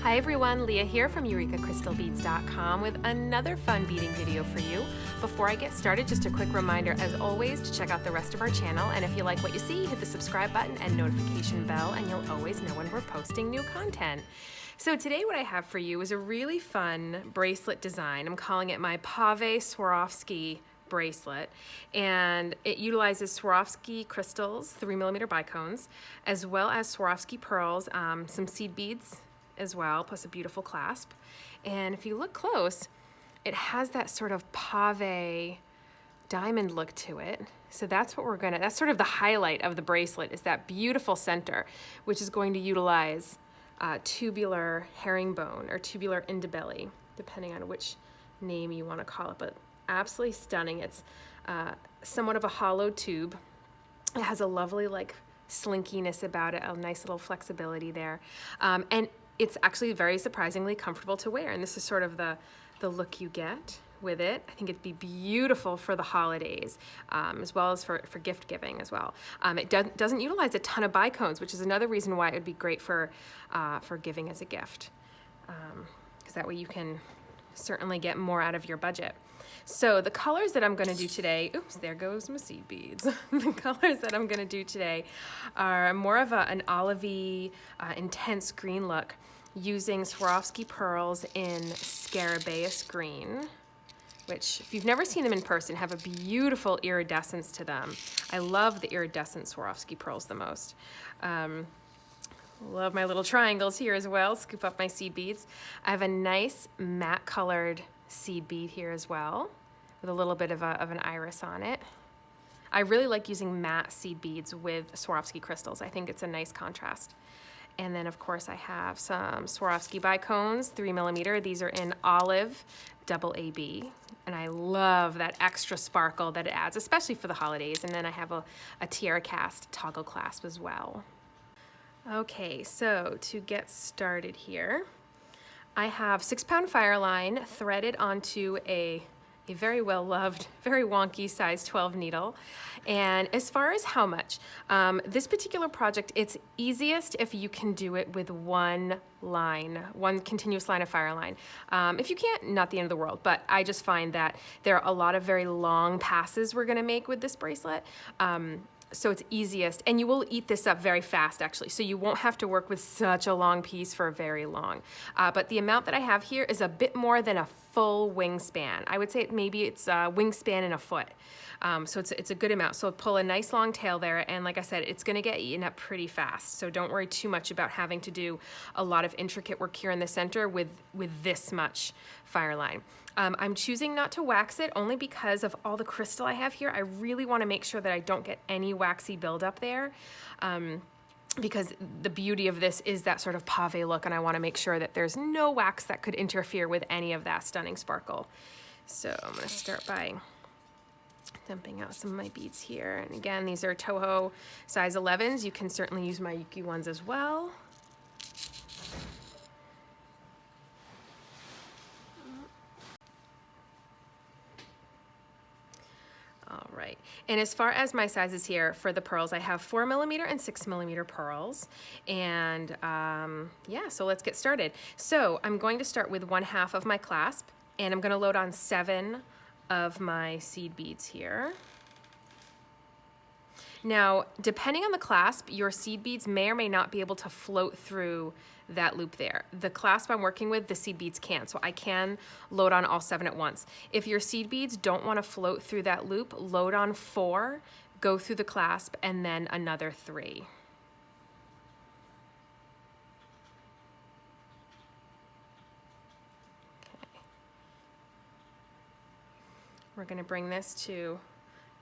Hi everyone, Leah here from EurekaCrystalBeads.com with another fun beading video for you. Before I get started, just a quick reminder as always to check out the rest of our channel, and if you like what you see, hit the subscribe button and notification bell and you'll always know when we're posting new content. So today what I have for you is a really fun bracelet design. I'm calling it my Pavé Swarovski bracelet, and it utilizes Swarovski crystals, 3mm bicones, as well as Swarovski pearls, some seed beads as well, plus a beautiful clasp. And if you look close, it has that sort of pave diamond look to it. So that's what that's sort of the highlight of the bracelet, is that beautiful center, which is going to utilize tubular herringbone or tubular indibelly, depending on which name you want to call it, but absolutely stunning. It's somewhat of a hollow tube. It has a lovely like slinkiness about it, a nice little flexibility there. And it's actually very surprisingly comfortable to wear, and this is sort of the look you get with it. I think it'd be beautiful for the holidays, as well as for gift giving as well. It doesn't utilize a ton of bicones, which is another reason why it would be great for giving as a gift, because that way you can certainly get more out of your budget. So the colors that I'm going to do today, oops, there goes my seed beads. The colors that I'm going to do today are more of an olivey, intense green look, using Swarovski pearls in Scarabaeus green, which, if you've never seen them in person, have a beautiful iridescence to them. I love the iridescent Swarovski pearls the most. Love my little triangles here as well. Scoop up my seed beads. I have a nice matte colored seed bead here as well, with a little bit of an iris on it. I really like using matte seed beads with Swarovski crystals. I think it's a nice contrast. And then of course I have some Swarovski bicones, 3mm. These are in olive, double AB. And I love that extra sparkle that it adds, especially for the holidays. And then I have a tiara cast toggle clasp as well. Okay, so to get started here, I have 6-pound Fireline threaded onto a very well-loved, very wonky size 12 needle. And as far as how much, this particular project, it's easiest if you can do it with one continuous line of Fireline. If you can't, not the end of the world, but I just find that there are a lot of very long passes we're gonna make with this bracelet. So it's easiest, and you will eat this up very fast actually, so you won't have to work with such a long piece for very long. But the amount that I have here is a bit more than a full wingspan. I would say maybe it's a wingspan and a foot. So it's a good amount. So pull a nice long tail there, and like I said, it's gonna get eaten up pretty fast. So don't worry too much about having to do a lot of intricate work here in the center with this much Fireline. I'm choosing not to wax it only because of all the crystal I have here. I really want to make sure that I don't get any waxy buildup there, because the beauty of this is that sort of pave look, and I want to make sure that there's no wax that could interfere with any of that stunning sparkle. So I'm going to start by dumping out some of my beads here. And again, these are Toho size 11s. You can certainly use my Yuki ones as well. All right, and as far as my sizes here for the pearls, I have 4mm and 6mm pearls, and yeah, so let's get started. So I'm going to start with 1/2 of my clasp, and I'm going to load on 7 of my seed beads here. Now, depending on the clasp, your seed beads may or may not be able to float through that loop there. The clasp I'm working with, the seed beads can, so I can load on all 7 at once. If your seed beads don't want to float through that loop, load on 4, go through the clasp, and then another 3. Okay. We're going to bring this to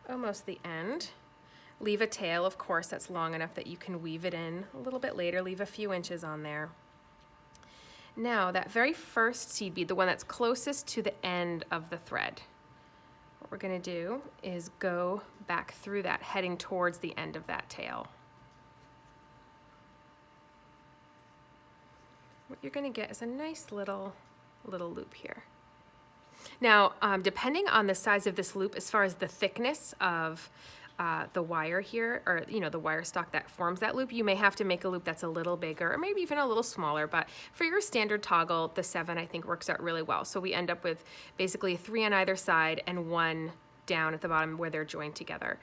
almost the end. Leave a tail, of course, that's long enough that you can weave it in a little bit later. Leave a few inches on there. Now, that very first seed bead, the one that's closest to the end of the thread, what we're going to do is go back through that, heading towards the end of that tail. What you're going to get is a nice little loop here. Now, depending on the size of this loop, as far as the thickness of the wire here, or the wire stock that forms that loop, you may have to make a loop that's a little bigger or maybe even a little smaller, but for your standard toggle, the 7 I think works out really well. So we end up with basically 3 on either side and 1 down at the bottom where they're joined together.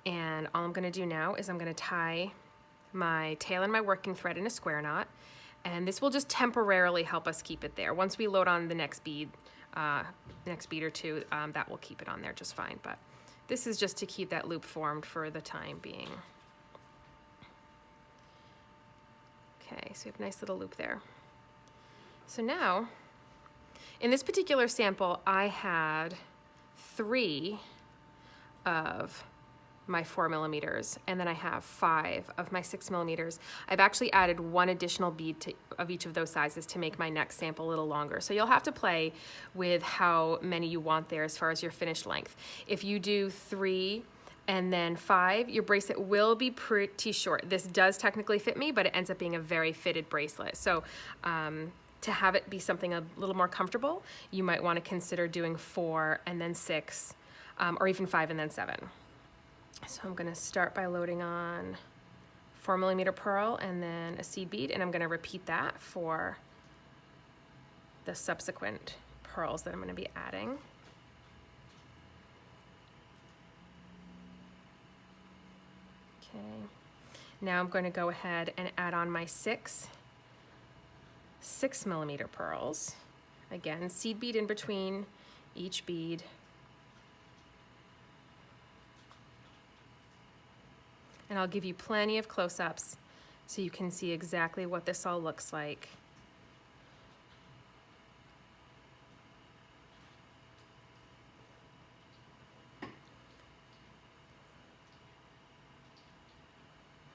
And all I'm gonna do now is I'm gonna tie my tail and my working thread in a square knot, and this will just temporarily help us keep it there. Once we load on the next bead or two, that will keep it on there just fine, but this is just to keep that loop formed for the time being. Okay, so we have a nice little loop there. So now, in this particular sample, I had 3 of my 4 millimeters, and then I have 5 of my 6 millimeters. I've actually added 1 additional bead of each of those sizes to make my next sample a little longer. So you'll have to play with how many you want there as far as your finished length. If you do 3 and then 5, your bracelet will be pretty short. This does technically fit me, but it ends up being a very fitted bracelet. So to have it be something a little more comfortable, you might want to consider doing 4 and then 6, or even 5 and then 7. So I'm going to start by loading on 4 millimeter pearl and then a seed bead, and I'm going to repeat that for the subsequent pearls that I'm going to be adding. Okay, now I'm going to go ahead and add on my 6 millimeter pearls. Again, seed bead in between each bead. And I'll give you plenty of close-ups so you can see exactly what this all looks like.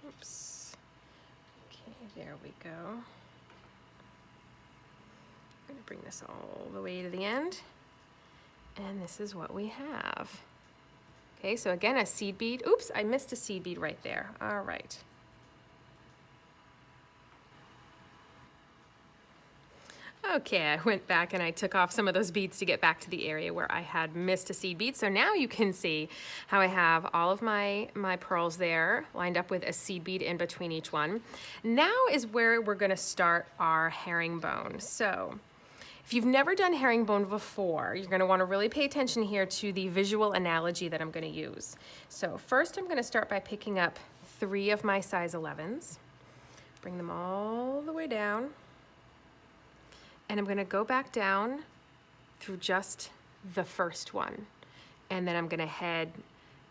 Oops. Okay, there we go. I'm going to bring this all the way to the end. And this is what we have. Okay, so again, a seed bead. Oops, I missed a seed bead right there. All right. Okay, I went back and I took off some of those beads to get back to the area where I had missed a seed bead. So now you can see how I have all of my pearls there lined up with a seed bead in between each one. Now is where we're gonna start our herringbone. So if you've never done herringbone before, you're going to want to really pay attention here to the visual analogy that I'm going to use. So first I'm going to start by picking up 3 of my size 11s, bring them all the way down, and I'm going to go back down through just the first one. And then I'm going to head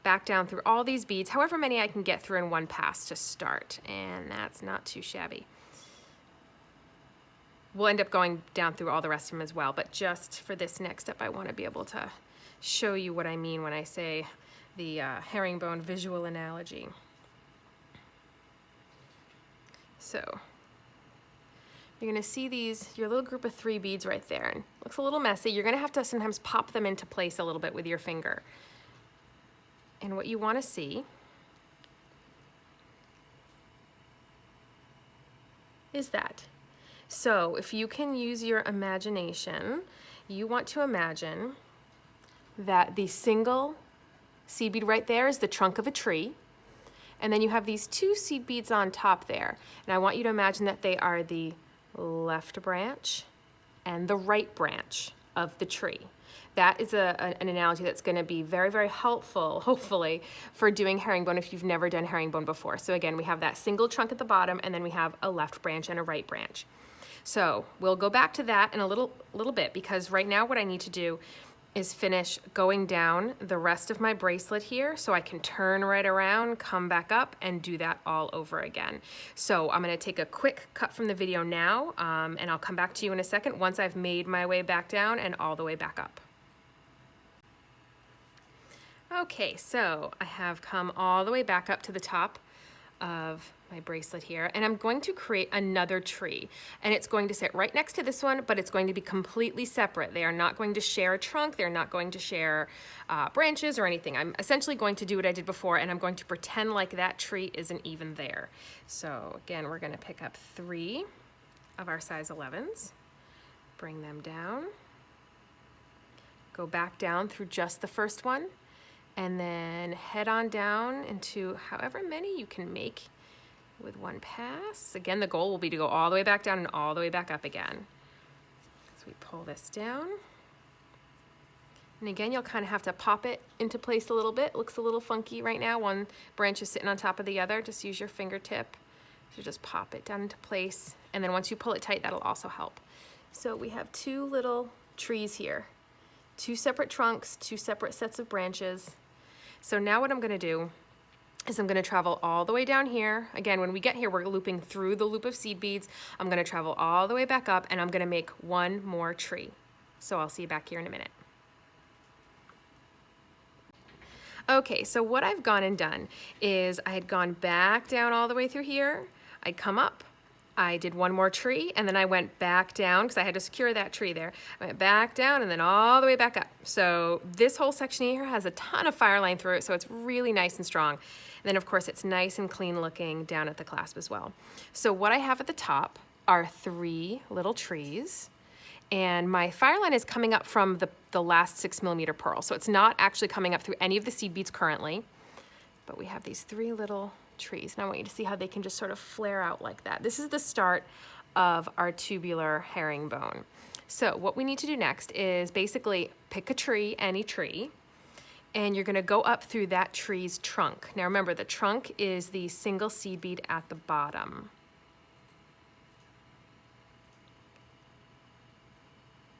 back down through all these beads, however many I can get through in one pass to start, and that's not too shabby. We'll end up going down through all the rest of them as well, but just for this next step, I want to be able to show you what I mean when I say the herringbone visual analogy. So you're going to see your little group of 3 beads right there, and it looks a little messy. You're going to have to sometimes pop them into place a little bit with your finger. And what you want to see is that. So if you can use your imagination, you want to imagine that the single seed bead right there is the trunk of a tree, and then you have these 2 seed beads on top there. And I want you to imagine that they are the left branch and the right branch of the tree. That is an analogy that's going to be very, very helpful, hopefully, for doing herringbone if you've never done herringbone before. So again, we have that single trunk at the bottom, and then we have a left branch and a right branch. So we'll go back to that in a little bit, because right now what I need to do is finish going down the rest of my bracelet here so I can turn right around, come back up, and do that all over again. So I'm going to take a quick cut from the video now, and I'll come back to you in a second once I've made my way back down and all the way back up. Okay, so I have come all the way back up to the top of my bracelet here, and I'm going to create another tree, and it's going to sit right next to this one, but it's going to be completely separate. They are not going to share a trunk, they're not going to share branches or anything. I'm essentially going to do what I did before, and I'm going to pretend like that tree isn't even there. So again, we're going to pick up 3 of our size 11s, bring them down, go back down through just the first one, and then head on down into however many you can make with one pass. Again, the goal will be to go all the way back down and all the way back up again. So we pull this down. And again, you'll kind of have to pop it into place a little bit. It looks a little funky right now. One branch is sitting on top of the other. Just use your fingertip to just pop it down into place. And then once you pull it tight, that'll also help. So we have two little trees here. Two separate trunks, two separate sets of branches. So now what I'm gonna do is I'm gonna travel all the way down here. Again, when we get here, we're looping through the loop of seed beads. I'm gonna travel all the way back up and I'm gonna make one more tree. So I'll see you back here in a minute. Okay, so what I've gone and done is I had gone back down all the way through here. I'd come up, I did one more tree, and then I went back down because I had to secure that tree there. I went back down and then all the way back up. So this whole section here has a ton of fire line through it, so it's really nice and strong. And then of course it's nice and clean looking down at the clasp as well. So what I have at the top are 3 little trees. And my fire line is coming up from the last 6mm pearl. So it's not actually coming up through any of the seed beads currently, but we have these 3 little trees. And I want you to see how they can just sort of flare out like that. This is the start of our tubular herringbone. So what we need to do next is basically pick a tree, any tree, and you're gonna go up through that tree's trunk. Now remember, the trunk is the single seed bead at the bottom.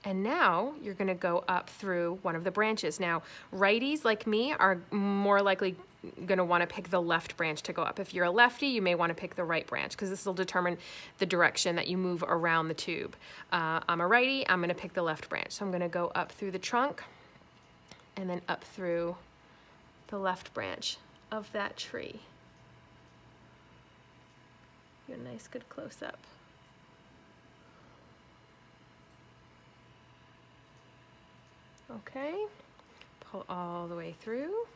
And now you're gonna go up through one of the branches. Now, righties like me are more likely gonna wanna pick the left branch to go up. If you're a lefty, you may wanna pick the right branch because this will determine the direction that you move around the tube. I'm a righty, I'm gonna pick the left branch. So I'm gonna go up through the trunk and then up through the left branch of that tree. Get a nice good close up. Okay, pull all the way through.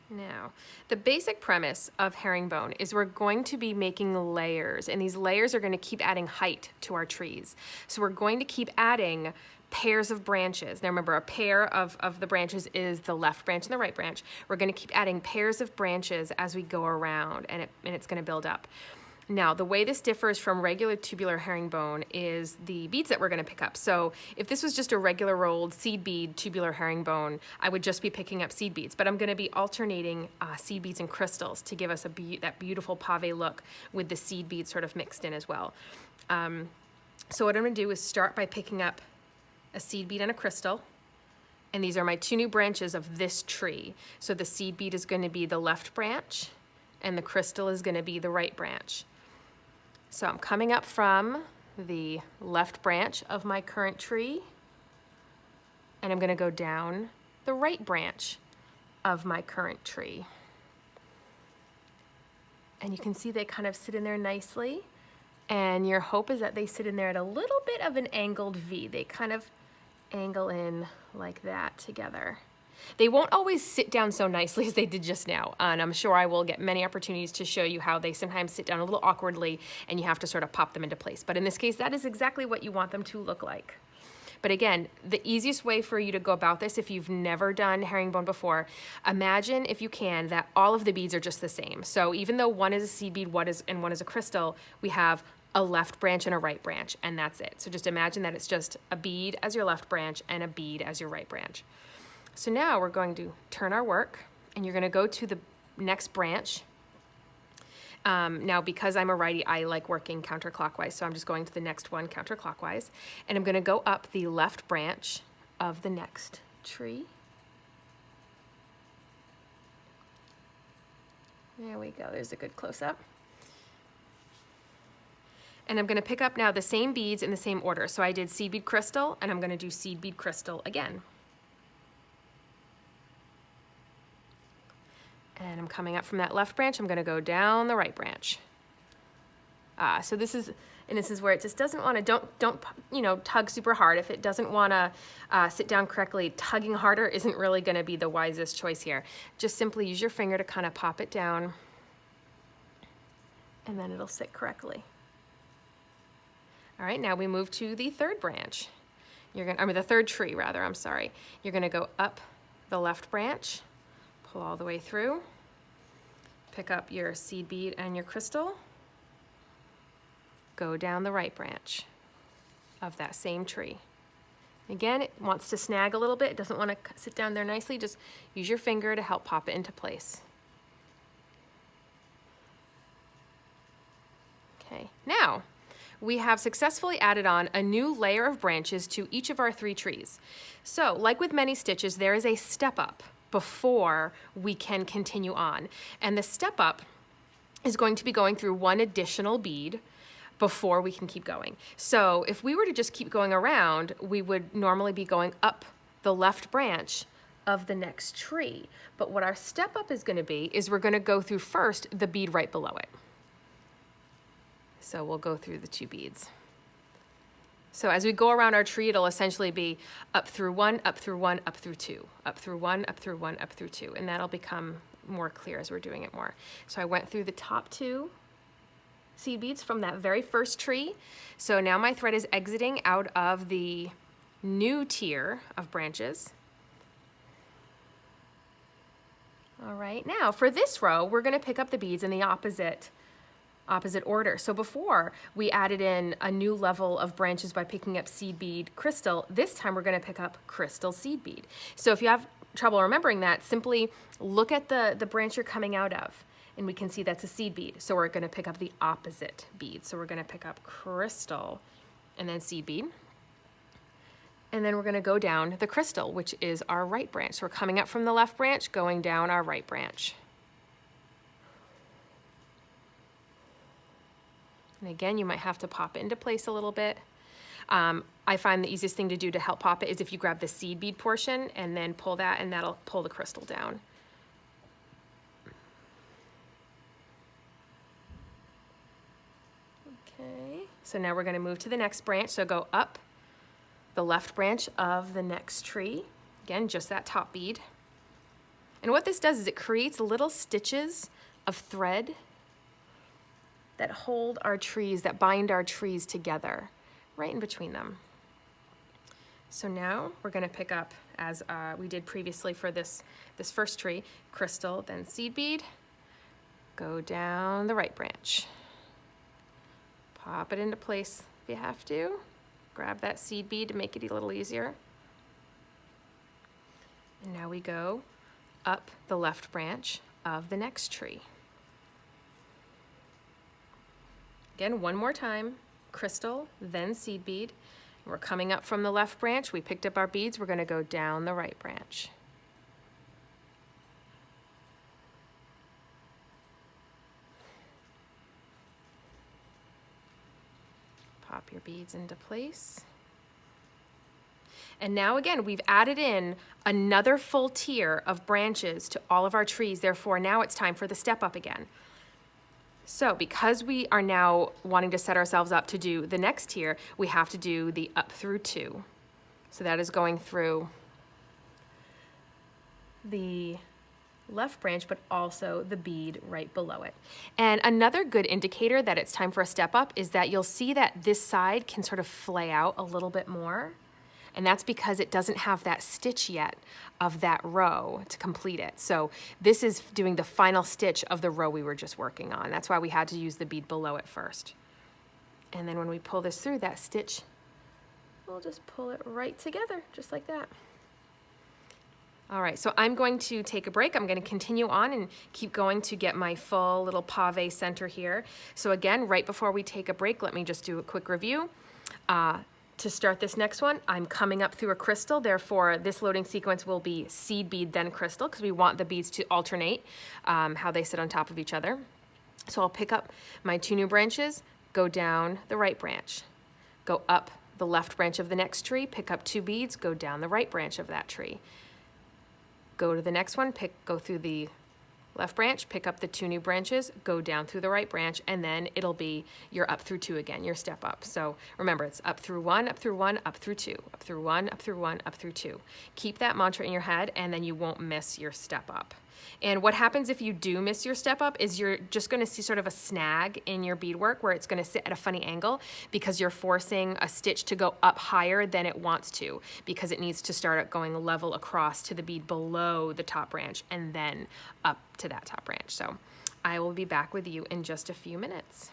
Now, the basic premise of herringbone is we're going to be making layers, and these layers are going to keep adding height to our trees. So we're going to keep adding pairs of branches. Now remember, a pair of the branches is the left branch and the right branch. We're going to keep adding pairs of branches as we go around, and it's going to build up. Now, the way this differs from regular tubular herringbone is the beads that we're going to pick up. So if this was just a regular rolled seed bead tubular herringbone, I would just be picking up seed beads. But I'm going to be alternating seed beads and crystals to give us that beautiful Pavé look with the seed beads sort of mixed in as well. So what I'm going to do is start by picking up a seed bead and a crystal. And these are my 2 new branches of this tree. So the seed bead is going to be the left branch, and the crystal is going to be the right branch. So I'm coming up from the left branch of my current tree, and I'm going to go down the right branch of my current tree. And you can see they kind of sit in there nicely, and your hope is that they sit in there at a little bit of an angled V. They kind of angle in like that together. They won't always sit down so nicely as they did just now, and I'm sure I will get many opportunities to show you how they sometimes sit down a little awkwardly and you have to sort of pop them into place. But in this case, that is exactly what you want them to look like. But again, the easiest way for you to go about this, if you've never done herringbone before, imagine, if you can, that all of the beads are just the same. So even though one is a seed bead and one is a crystal, we have a left branch and a right branch, and that's it. So just imagine that it's just a bead as your left branch and a bead as your right branch. So now we're going to turn our work, and you're going to go to the next branch. Now, because I'm a righty, I like working counterclockwise, so I'm just going to the next one counterclockwise, and I'm going to go up the left branch of the next tree. There we go. There's a good close-up. And I'm going to pick up now the same beads in the same order. So I did seed bead crystal, and I'm going to do seed bead crystal again. And I'm coming up from that left branch. I'm going to go down the right branch. So this is where it just doesn't want to, don't tug super hard. If it doesn't want to sit down correctly, tugging harder isn't really going to be the wisest choice here. Just simply use your finger to kind of pop it down, and then it'll sit correctly. All right, now we move to the third branch. the third tree rather, I'm sorry. You're gonna go up the left branch, pull all the way through, pick up your seed bead and your crystal, go down the right branch of that same tree. Again, it wants to snag a little bit. It doesn't want to sit down there nicely. Just use your finger to help pop it into place. Okay, now we have successfully added on a new layer of branches to each of our 3 trees. So, like with many stitches, there is a step up before we can continue on. And the step up is going to be going through 1 additional bead before we can keep going. So if we were to just keep going around, we would normally be going up the left branch of the next tree. But what our step up is going to be is we're going to go through first the bead right below it. So we'll go through the 2 beads. So as we go around our tree, it'll essentially be up through 1, up through 1, up through 2, up through 1, up through 1, up through 2, and that'll become more clear as we're doing it more. So I went through the top 2 seed beads from that very first tree. So now my thread is exiting out of the new tier of branches. All right, now for this row, we're going to pick up the beads in the opposite order. So before we added in a new level of branches by picking up seed bead crystal, this time we're going to pick up crystal seed bead. So if you have trouble remembering that, simply look at the branch you're coming out of, and we can see that's a seed bead. So we're going to pick up the opposite bead. So we're going to pick up crystal and then seed bead. And then we're going to go down the crystal, which is our right branch. So we're coming up from the left branch, going down our right branch. And again, you might have to pop it into place a little bit. I find the easiest thing to do to help pop it is if you grab the seed bead portion and then pull that, and that'll pull the crystal down. Okay, so now we're going to move to the next branch. So go up the left branch of the next tree. Again, just that top bead. And what this does is it creates little stitches of thread that hold our trees, that bind our trees together, right in between them. So now we're going to pick up, as we did previously for this first tree, crystal, then seed bead, go down the right branch. Pop it into place if you have to. Grab that seed bead to make it a little easier. And now we go up the left branch of the next tree. Again, one more time, crystal, then seed bead. We're coming up from the left branch. We picked up our beads. We're going to go down the right branch. Pop your beads into place. And now again, we've added in another full tier of branches to all of our trees. Therefore, now it's time for the step up again. So because we are now wanting to set ourselves up to do the next tier, we have to do the up through 2. So that is going through the left branch, but also the bead right below it. And another good indicator that it's time for a step up is that you'll see that this side can sort of flay out a little bit more. And that's because it doesn't have that stitch yet of that row to complete it. So this is doing the final stitch of the row we were just working on. That's why we had to use the bead below it first. And then when we pull this through, that stitch, we'll just pull it right together, just like that. All right, so I'm going to take a break. I'm going to continue on and keep going to get my full little pavé center here. So again, right before we take a break, let me just do a quick review. To start this next one, I'm coming up through a crystal. Therefore, this loading sequence will be seed bead, then crystal, because we want the beads to alternate how they sit on top of each other. So I'll pick up my 2 new branches, go down the right branch, go up the left branch of the next tree, pick up 2 beads, go down the right branch of that tree. Go to the next one, go through the left branch, pick up the 2 new branches, go down through the right branch, and then it'll be your up through 2 again, your step up. So remember, it's up through 1, up through 1, up through 2, up through 1, up through 1, up through 2. Keep that mantra in your head, and then you won't miss your step up. And what happens if you do miss your step up is you're just gonna see sort of a snag in your beadwork where it's gonna sit at a funny angle because you're forcing a stitch to go up higher than it wants to, because it needs to start going level across to the bead below the top branch and then up to that top branch. So I will be back with you in just a few minutes.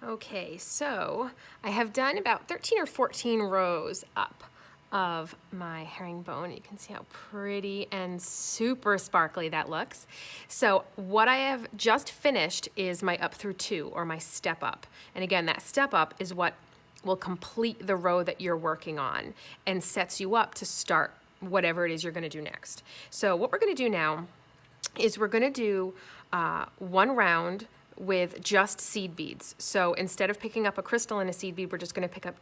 Okay, so I have done about 13 or 14 rows up of my herringbone. You can see how pretty and super sparkly that looks. So what I have just finished is my up through 2, or my step up. And again, that step up is what will complete the row that you're working on and sets you up to start whatever it is you're gonna do next. So what we're gonna do now is we're gonna do one round with just seed beads. So instead of picking up a crystal and a seed bead, we're just gonna pick up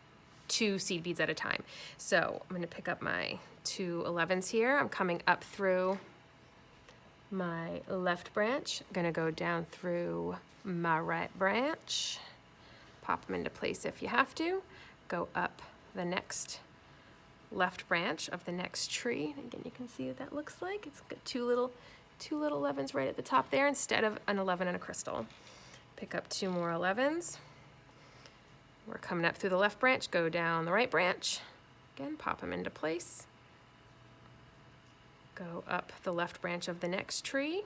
2 seed beads at a time. So I'm gonna pick up my 2 11s here. I'm coming up through my left branch. I'm gonna go down through my right branch, pop them into place if you have to, go up the next left branch of the next tree. Again, you can see what that looks like. It's got two little 11s right at the top there instead of an 11 and a crystal. Pick up 2 more 11s. We're coming up through the left branch, go down the right branch. Again, pop them into place. Go up the left branch of the next tree.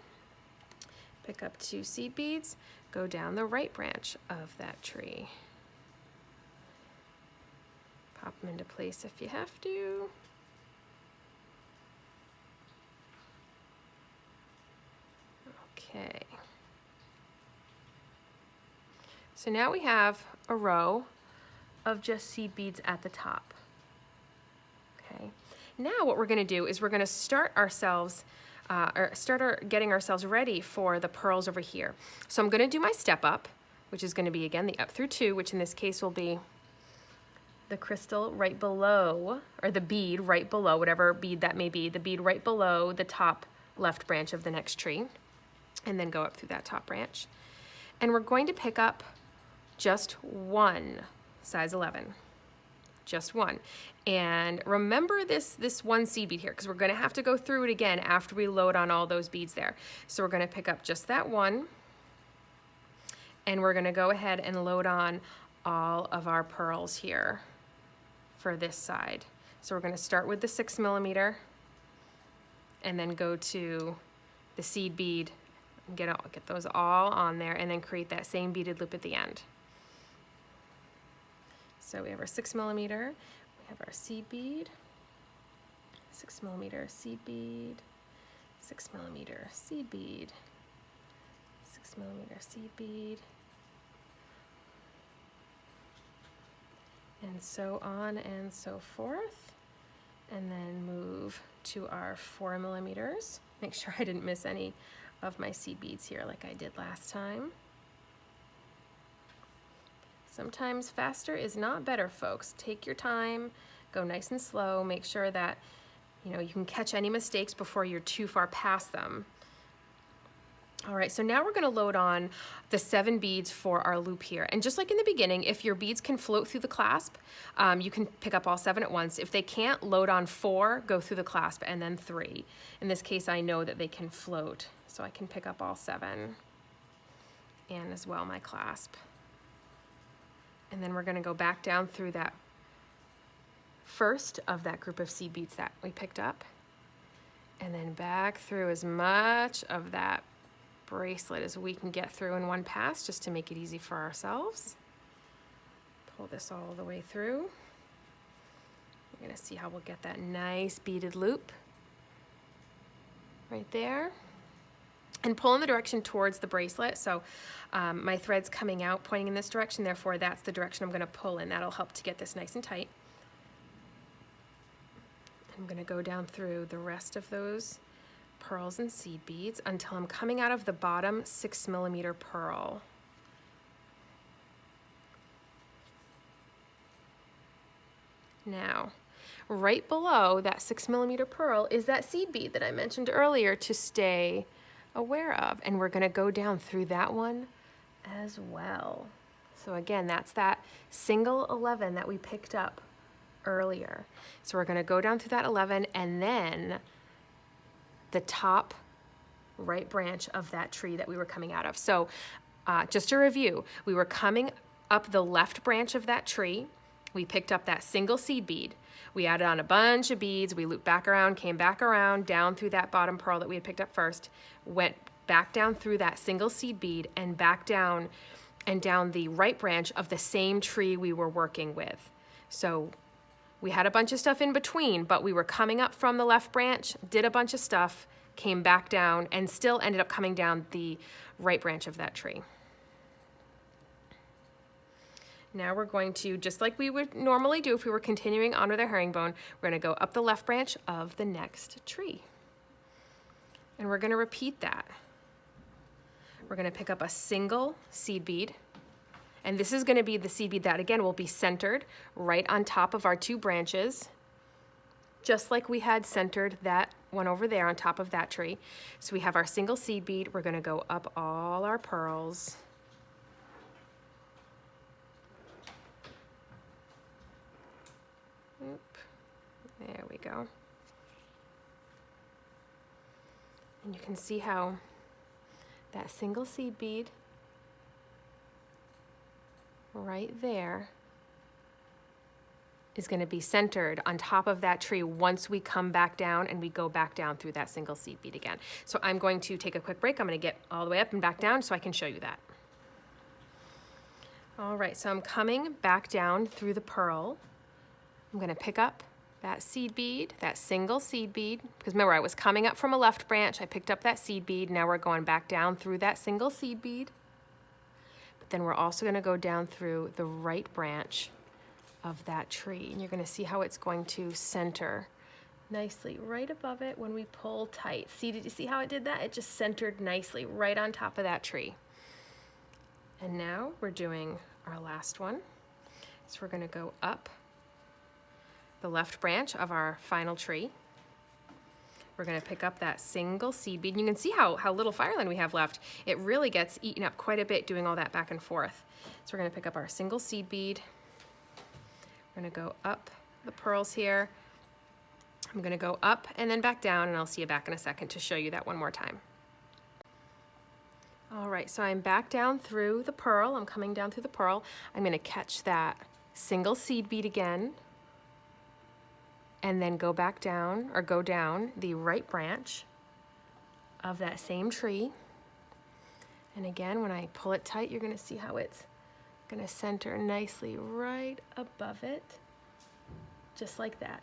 Pick up 2 seed beads, go down the right branch of that tree. Pop them into place if you have to. Okay. So now we have a row of just seed beads at the top. Okay. Now what we're gonna do is we're gonna start ourselves, getting ourselves ready for the pearls over here. So I'm gonna do my step up, which is gonna be, again, the up through 2, which in this case will be the crystal right below, or the bead right below, whatever bead that may be, the bead right below the top left branch of the next tree, and then go up through that top branch. And we're going to pick up just 1 size 11, just 1. And remember this 1 seed bead here, because we're gonna have to go through it again after we load on all those beads there. So we're gonna pick up just that 1, and we're gonna go ahead and load on all of our pearls here for this side. So we're gonna start with the 6 millimeter and then go to the seed bead, get those all on there, and then create that same beaded loop at the end. So we have our 6 millimeter, we have our seed bead, 6 millimeter seed bead, 6 millimeter seed bead, 6 millimeter seed bead, and so on and so forth. And then move to our 4 millimeters. Make sure I didn't miss any of my seed beads here like I did last time. Sometimes faster is not better, folks. Take your time, go nice and slow, make sure that you can catch any mistakes before you're too far past them. All right, so now we're gonna load on the 7 beads for our loop here. And just like in the beginning, if your beads can float through the clasp, you can pick up all 7 at once. If they can't, load on 4, go through the clasp, and then 3. In this case, I know that they can float, so I can pick up all 7, and as well my clasp. And then we're gonna go back down through that first of that group of seed beads that we picked up, and then back through as much of that bracelet as we can get through in one pass, just to make it easy for ourselves. Pull this all the way through. We're gonna see how we'll get that nice beaded loop right there. And pull in the direction towards the bracelet. So my thread's coming out, pointing in this direction, therefore that's the direction I'm gonna pull in. That'll help to get this nice and tight. I'm gonna go down through the rest of those pearls and seed beads until I'm coming out of the bottom 6 millimeter pearl. Now, right below that 6 millimeter pearl is that seed bead that I mentioned earlier to stay aware of, and we're gonna go down through that one as well. So again, that's that single 11 that we picked up earlier. So we're gonna go down through that 11 and then the top right branch of that tree that we were coming out of. So just to review, we were coming up the left branch of that tree. We picked up that single seed bead. We added on a bunch of beads. We looped back around, came back around, down through that bottom pearl that we had picked up first, went back down through that single seed bead and back down and down the right branch of the same tree we were working with. So we had a bunch of stuff in between, but we were coming up from the left branch, did a bunch of stuff, came back down, and still ended up coming down the right branch of that tree. Now we're going to, just like we would normally do if we were continuing on with our herringbone, we're going to go up the left branch of the next tree. And we're going to repeat that. We're going to pick up a single seed bead. And this is going to be the seed bead that, again, will be centered right on top of our two branches, just like we had centered that one over there on top of that tree. So we have our single seed bead. We're going to go up all our pearls. There we go. And you can see how that single seed bead right there is going to be centered on top of that tree once we come back down and we go back down through that single seed bead again. So I'm going to take a quick break. I'm going to get all the way up and back down so I can show you that. All right, so I'm coming back down through the pearl. I'm going to pick up that seed bead, that single seed bead, because remember I was coming up from a left branch, I picked up that seed bead, now we're going back down through that single seed bead, but then we're also going to go down through the right branch of that tree, and you're going to see how it's going to center nicely right above it when we pull tight. See, did you see how it did that? It just centered nicely right on top of that tree. And now we're doing our last one, so we're going to go up the left branch of our final tree. We're going to pick up that single seed bead. And you can see how little fireline we have left. It really gets eaten up quite a bit doing all that back and forth. So we're going to pick up our single seed bead. We're going to go up the pearls here. I'm going to go up and then back down, and I'll see you back in a second to show you that one more time. All right, so I'm back down through the pearl. I'm coming down through the pearl. I'm going to catch that single seed bead again, and then go back down, or go down the right branch of that same tree. And again, when I pull it tight, you're gonna see how it's gonna center nicely right above it, just like that.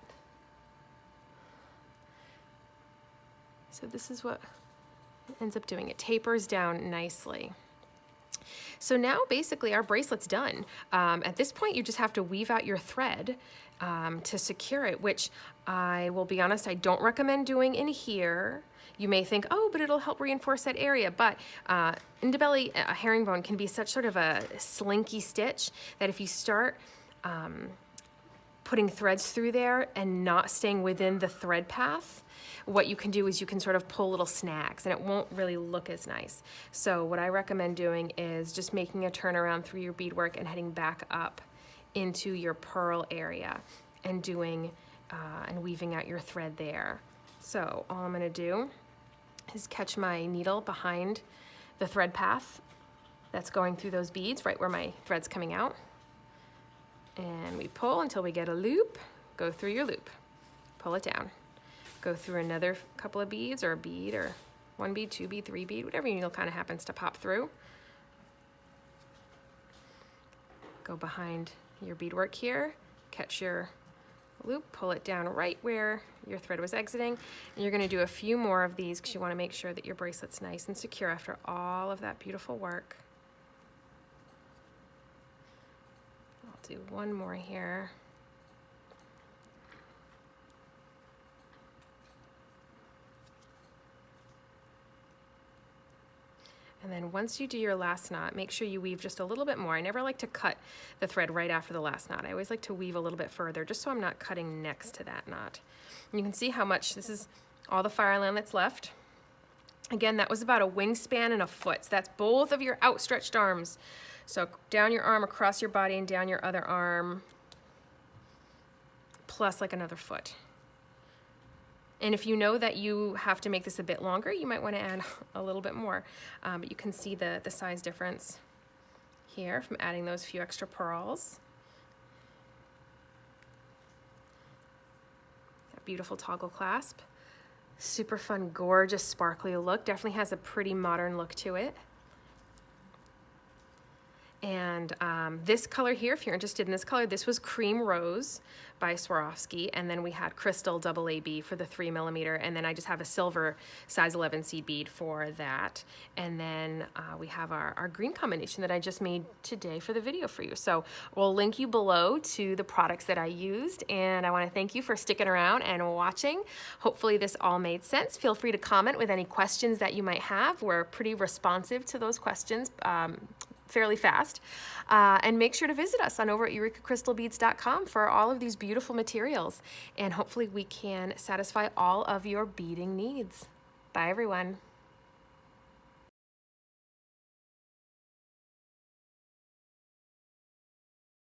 So this is what it ends up doing. It tapers down nicely. So now basically our bracelet's done. At this point, you just have to weave out your thread to secure it, which I will be honest, I don't recommend doing in here. You may think, oh, but it'll help reinforce that area. But indebelly herringbone can be such sort of a slinky stitch that if you start putting threads through there and not staying within the thread path, what you can do is you can sort of pull little snags and it won't really look as nice. So what I recommend doing is just making a turnaround through your beadwork and heading back up into your pearl area and doing and weaving out your thread there. So all I'm going to do is catch my needle behind the thread path that's going through those beads, right where my thread's coming out. And we pull until we get a loop, go through your loop, pull it down, go through another couple of beads, or a bead, or one bead, two bead, three bead, whatever your needle kind of happens to pop through. Go behind your beadwork here, catch your loop, pull it down right where your thread was exiting, and you're going to do a few more of these because you want to make sure that your bracelet's nice and secure after all of that beautiful work. I'll do one more here. And then once you do your last knot, make sure you weave just a little bit more. I never like to cut the thread right after the last knot. I always like to weave a little bit further, just so I'm not cutting next to that knot. And you can see how much, this is all the fireline that's left. Again, that was about a wingspan and a foot. So that's both of your outstretched arms. So down your arm, across your body, and down your other arm. plus like another foot. And if you know that you have to make this a bit longer, you might want to add a little bit more. But you can see the size difference here from adding those few extra pearls. That beautiful toggle clasp. Super fun, gorgeous, sparkly look. Definitely has a pretty modern look to it. And this color here, if you're interested in this color, this was Cream Rose by Swarovski, and then we had Crystal AB for the 3mm, and then I just have a silver size 11 seed bead for that. And then we have our green combination that I just made today for the video for you. So we'll link you below to the products that I used, and I want to thank you for sticking around and watching. Hopefully this all made sense. Feel free to comment with any questions that you might have. We're pretty responsive to those questions. Fairly fast. And make sure to visit us on over at EurekaCrystalBeads.com for all of these beautiful materials. And hopefully we can satisfy all of your beading needs. Bye, everyone.